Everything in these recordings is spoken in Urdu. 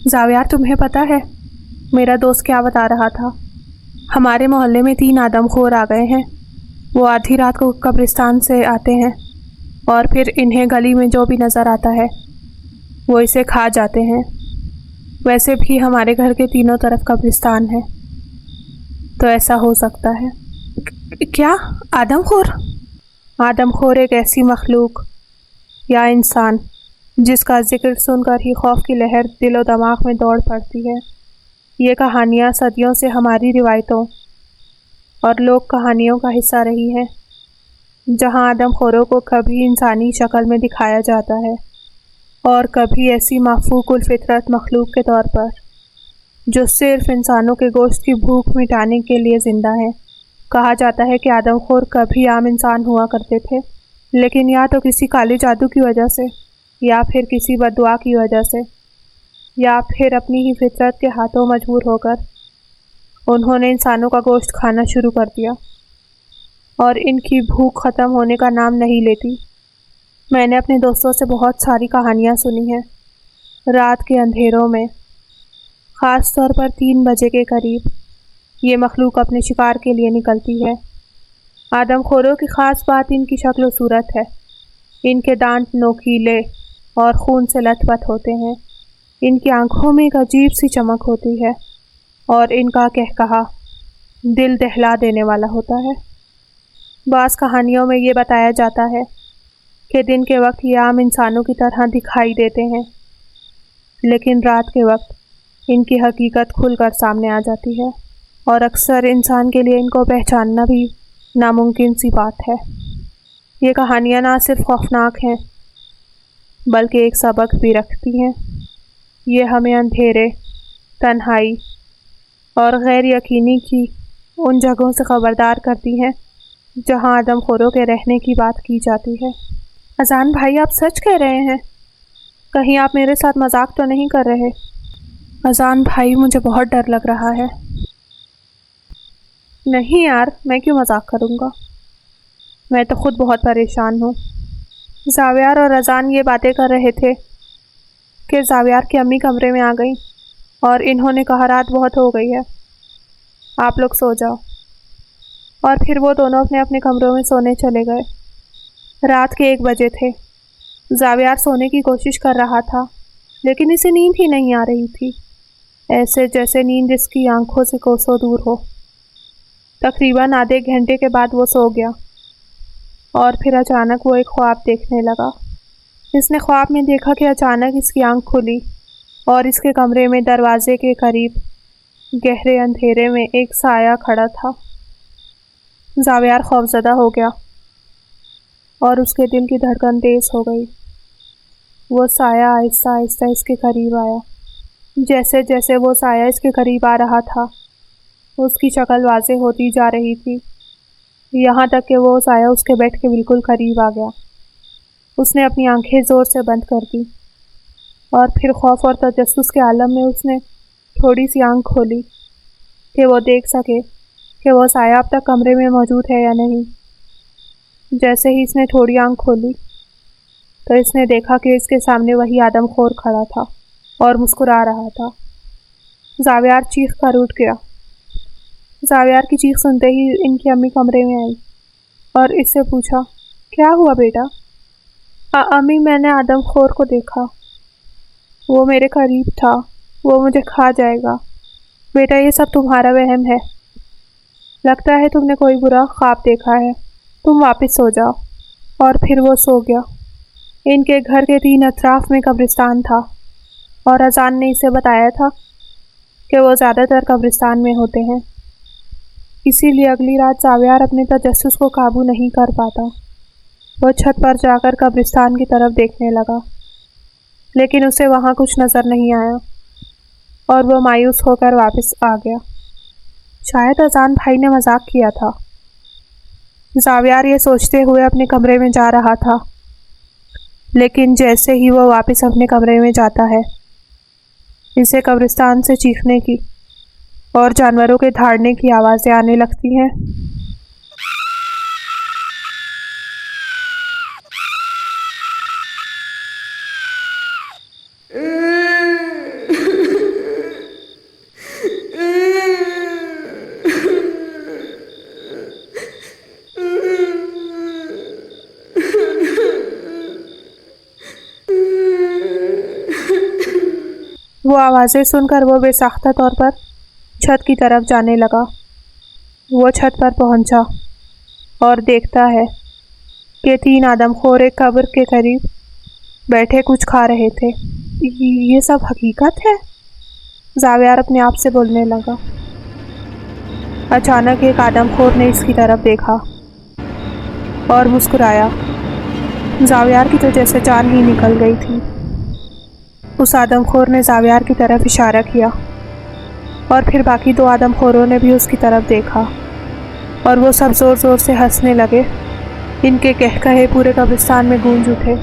زاویار تمہیں پتہ ہے میرا دوست کیا بتا رہا تھا؟ ہمارے محلے میں 3 آدم خور آ گئے ہیں۔ وہ آدھی رات کو قبرستان سے آتے ہیں اور پھر انہیں گلی میں جو بھی نظر آتا ہے وہ اسے کھا جاتے ہیں۔ ویسے بھی ہمارے گھر کے تینوں طرف قبرستان ہے، تو ایسا ہو سکتا ہے۔ کیا آدم خور؟ آدم خور ایک ایسی مخلوق یا انسان جس کا ذکر سن کر ہی خوف کی لہر دل و دماغ میں دوڑ پڑتی ہے۔ یہ کہانیاں صدیوں سے ہماری روایتوں اور لوک کہانیوں کا حصہ رہی ہیں، جہاں آدم خوروں کو کبھی انسانی شکل میں دکھایا جاتا ہے اور کبھی ایسی مافوق الفطرت مخلوق کے طور پر جو صرف انسانوں کے گوشت کی بھوک مٹانے کے لیے زندہ ہے۔ کہا جاتا ہے کہ آدم خور کبھی عام انسان ہوا کرتے تھے، لیکن یا تو کسی کالے جادو کی وجہ سے، یا پھر کسی بد دعا کی وجہ سے، یا پھر اپنی ہی فطرت کے ہاتھوں مجبور ہو کر انہوں نے انسانوں کا گوشت کھانا شروع کر دیا، اور ان کی بھوک ختم ہونے کا نام نہیں لیتی۔ میں نے اپنے دوستوں سے بہت ساری کہانیاں سنی ہیں۔ رات کے اندھیروں میں، خاص طور پر 3 بجے کے قریب، یہ مخلوق اپنے شکار کے لیے نکلتی ہے۔ آدم خوروں کی خاص بات ان کی شکل و صورت ہے۔ ان کے دانت نوکیلے اور خون سے لت پت ہوتے ہیں۔ ان کی آنکھوں میں ایک عجیب سی چمک ہوتی ہے اور ان کا قہقہا دل دہلا دینے والا ہوتا ہے۔ بعض کہانیوں میں یہ بتایا جاتا ہے کہ دن کے وقت یہ عام انسانوں کی طرح دکھائی دیتے ہیں، لیکن رات کے وقت ان کی حقیقت کھل کر سامنے آ جاتی ہے، اور اکثر انسان کے لیے ان کو پہچاننا بھی ناممکن سی بات ہے۔ یہ کہانیاں نہ صرف خوفناک ہیں بلکہ ایک سبق بھی رکھتی ہیں۔ یہ ہمیں اندھیرے، تنہائی اور غیر یقینی کی ان جگہوں سے خبردار کرتی ہیں جہاں آدم خوروں کے رہنے کی بات کی جاتی ہے۔ اذان بھائی، آپ سچ کہہ رہے ہیں؟ کہیں آپ میرے ساتھ مذاق تو نہیں کر رہے؟ اذان بھائی، مجھے بہت ڈر لگ رہا ہے۔ نہیں یار، میں کیوں مذاق کروں گا؟ میں تو خود بہت پریشان ہوں۔ زاویار اور اذان یہ باتیں کر رہے تھے کہ زاویار کی امی کمرے میں آ گئیں اور انہوں نے کہا رات بہت ہو گئی ہے، آپ لوگ سو جاؤ، اور پھر وہ دونوں اپنے اپنے کمروں میں سونے چلے گئے۔ رات کے 1 بجے تھے۔ زاویار سونے کی کوشش کر رہا تھا لیکن اسے نیند ہی نہیں آ رہی تھی، ایسے جیسے نیند اس کی آنکھوں سے کوسوں دور ہو۔ تقریباً آدھے گھنٹے کے بعد وہ سو گیا، اور پھر اچانک وہ ایک خواب دیکھنے لگا۔ اس نے خواب میں دیکھا کہ اچانک اس کی آنکھ کھلی اور اس کے کمرے میں دروازے کے قریب گہرے اندھیرے میں ایک سایہ کھڑا تھا۔ زاویار خوفزدہ ہو گیا اور اس کے دل کی دھڑکن تیز ہو گئی۔ وہ سایہ آہستہ آہستہ اس کے قریب آیا۔ جیسے جیسے وہ سایہ اس کے قریب آ رہا تھا، اس کی شکل واضح ہوتی جا رہی تھی، یہاں تک کہ وہ سایہ اس کے بیڈ کے بالکل قریب آ گیا۔ اس نے اپنی آنکھیں زور سے بند کر دی، اور پھر خوف اور تجسس کے عالم میں اس نے تھوڑی سی آنکھ کھولی کہ وہ دیکھ سکے کہ وہ سایہ اب تک کمرے میں موجود ہے یا نہیں۔ جیسے ہی اس نے تھوڑی آنکھ کھولی تو اس نے دیکھا کہ اس کے سامنے وہی آدم خور کھڑا تھا اور مسکرا رہا تھا۔ زاویار چیخ کر اٹھ گیا۔ زاویار کی چیخ سنتے ہی ان کی امی کمرے میں آئی اور اس سے پوچھا، کیا ہوا بیٹا؟ امی، میں نے آدم خور کو دیکھا، وہ میرے قریب تھا، وہ مجھے کھا جائے گا۔ بیٹا، یہ سب تمہارا وہم ہے، لگتا ہے تم نے کوئی برا خواب دیکھا ہے، تم واپس سو جاؤ۔ اور پھر وہ سو گیا۔ ان کے گھر کے 3 اطراف میں قبرستان تھا، اور اذان نے اسے بتایا تھا کہ وہ زیادہ تر قبرستان میں ہوتے ہیں۔ اسی لیے اگلی رات زاویار اپنے تجسس کو قابو نہیں کر پاتا۔ وہ چھت پر جا کر قبرستان کی طرف دیکھنے لگا، لیکن اسے وہاں کچھ نظر نہیں آیا، اور وہ مایوس ہو کر واپس آ گیا۔ شاید اذان بھائی نے مذاق کیا تھا۔ زاویار یہ سوچتے ہوئے اپنے کمرے میں جا رہا تھا، لیکن جیسے ہی وہ واپس اپنے کمرے میں جاتا ہے، اسے قبرستان سے چیخنے کی اور جانوروں کے دھاڑنے کی آوازیں آنے لگتی ہیں۔ وہ آوازیں سن کر وہ بے ساختہ طور پر چھت کی طرف جانے لگا۔ وہ چھت پر پہنچا اور دیکھتا ہے کہ 3 آدم خور ایک قبر کے قریب بیٹھے کچھ کھا رہے تھے۔ یہ سب حقیقت ہے؟ زاویار اپنے آپ سے بولنے لگا۔ اچانک ایک آدم خور نے اس کی طرف دیکھا اور مسکرایا۔ زاویار کی تو جیسے جان ہی نکل گئی تھی۔ اس آدم خور نے زاویار کی طرف اشارہ کیا اور پھر باقی 2 آدم خوروں نے بھی اس کی طرف دیکھا اور وہ سب زور زور سے ہنسنے لگے۔ ان کے قہقہے پورے قبرستان میں گونج اٹھے۔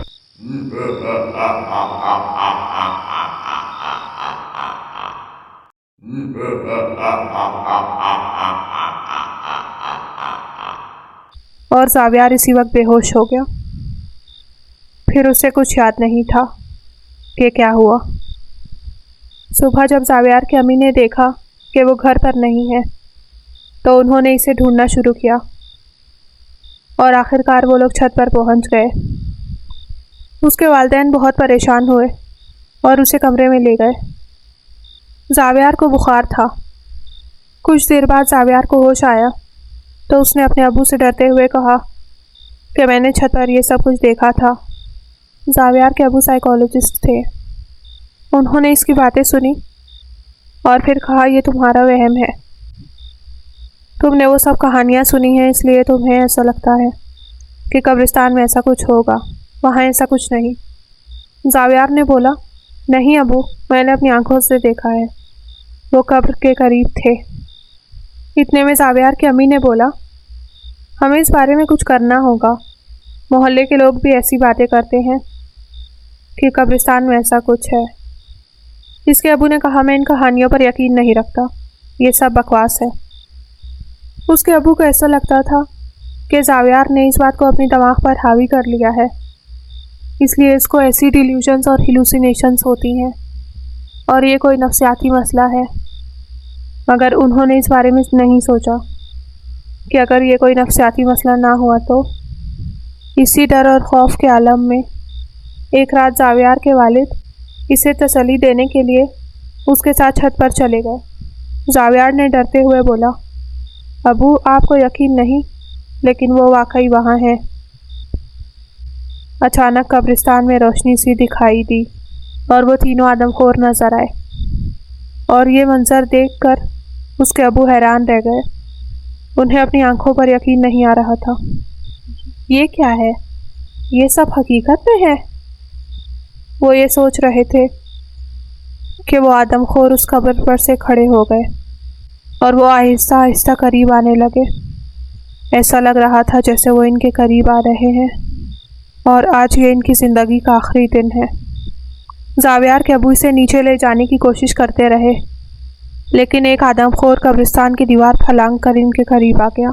اور زاویار اسی وقت بے ہوش ہو گیا۔ پھر اسے کچھ یاد نہیں تھا کہ کیا ہوا۔ صبح جب زاویار کی امی نے دیکھا کہ وہ گھر پر نہیں ہے تو انہوں نے اسے ڈھونڈنا شروع کیا اور آخرکار وہ لوگ چھت پر پہنچ گئے۔ اس کے والدین بہت پریشان ہوئے اور اسے کمرے میں لے گئے۔ زاویار کو بخار تھا۔ کچھ دیر بعد زاویار کو ہوش آیا تو اس نے اپنے ابو سے ڈرتے ہوئے کہا کہ میں نے چھت پر یہ سب کچھ دیکھا تھا۔ زاویار کے ابو سائیکالوجسٹ تھے۔ انہوں نے اس کی باتیں سنی اور پھر کہا یہ تمہارا وہم ہے۔ تم نے وہ سب کہانیاں سنی ہیں اس لیے تمہیں ایسا لگتا ہے کہ قبرستان میں ایسا کچھ ہوگا، وہاں ایسا کچھ نہیں۔ زاویار نے بولا نہیں ابو، میں نے اپنی آنکھوں سے دیکھا ہے، وہ قبر کے قریب تھے۔ اتنے میں زاویار کی امی نے بولا ہمیں اس بارے میں کچھ کرنا ہوگا، محلے کے لوگ بھی ایسی باتیں کرتے ہیں کہ قبرستان میں ایسا کچھ ہے۔ اس کے ابو نے کہا میں ان کہانیوں پر یقین نہیں رکھتا، یہ سب بکواس ہے۔ اس کے ابو کو ایسا لگتا تھا کہ زاویار نے اس بات کو اپنی دماغ پر حاوی کر لیا ہے، اس لیے اس کو ایسی ڈیلیوژنز اور ہیلوسینیشنز ہوتی ہیں اور یہ کوئی نفسیاتی مسئلہ ہے۔ مگر انہوں نے اس بارے میں نہیں سوچا کہ اگر یہ کوئی نفسیاتی مسئلہ نہ ہوا تو اسی ڈر اور خوف کے عالم میں ایک رات زاویار کے والد اسے تسلی دینے کے لیے اس کے ساتھ چھت پر چلے گئے۔ زاویار نے ڈرتے ہوئے بولا ابو آپ کو یقین نہیں لیکن وہ واقعی وہاں ہے۔ اچانک قبرستان میں روشنی سی دکھائی دی اور وہ 3 آدم خور نظر آئے اور یہ منظر دیکھ کر اس کے ابو حیران رہ گئے۔ انہیں اپنی آنکھوں پر یقین نہیں آ رہا تھا۔ یہ کیا ہے؟ یہ سب حقیقت میں ہے؟ وہ یہ سوچ رہے تھے کہ وہ آدم خور اس قبر پر سے کھڑے ہو گئے اور وہ آہستہ آہستہ قریب آنے لگے۔ ایسا لگ رہا تھا جیسے وہ ان کے قریب آ رہے ہیں اور آج یہ ان کی زندگی کا آخری دن ہے۔ زاویار کے ابو اسے نیچے لے جانے کی کوشش کرتے رہے لیکن ایک آدم خور قبرستان کی دیوار پھلانگ کر ان کے قریب آ گیا۔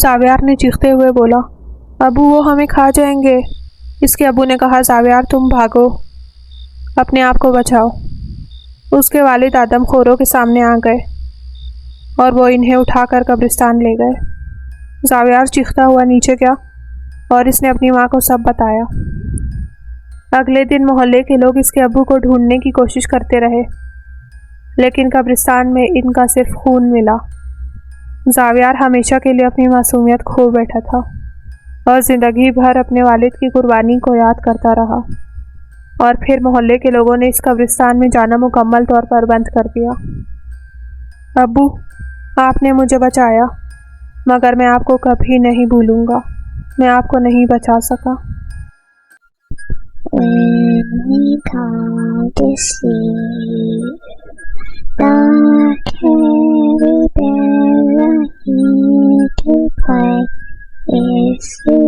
زاویار نے چیختے ہوئے بولا ابو وہ ہمیں کھا جائیں گے۔ اس کے ابو نے کہا زاویار تم بھاگو، اپنے آپ کو بچاؤ۔ اس کے والد آدم خوروں کے سامنے آ گئے اور وہ انہیں اٹھا کر قبرستان لے گئے۔ زاویار چیختا ہوا نیچے گیا اور اس نے اپنی ماں کو سب بتایا۔ اگلے دن محلے کے لوگ اس کے ابو کو ڈھونڈنے کی کوشش کرتے رہے لیکن قبرستان میں ان کا صرف خون ملا۔ زاویار ہمیشہ کے لیے اپنی معصومیت کھو بیٹھا تھا اور زندگی بھر اپنے والد کی قربانی کو یاد کرتا رہا۔ اور پھر محلے کے لوگوں نے اس قبرستان میں جانا مکمل طور پر بند کر دیا۔ ابو آپ نے مجھے بچایا مگر میں آپ کو کبھی نہیں بھولوں گا، میں آپ کو نہیں بچا سکا۔ When we come to sleep, the teddy bear are here to play. If you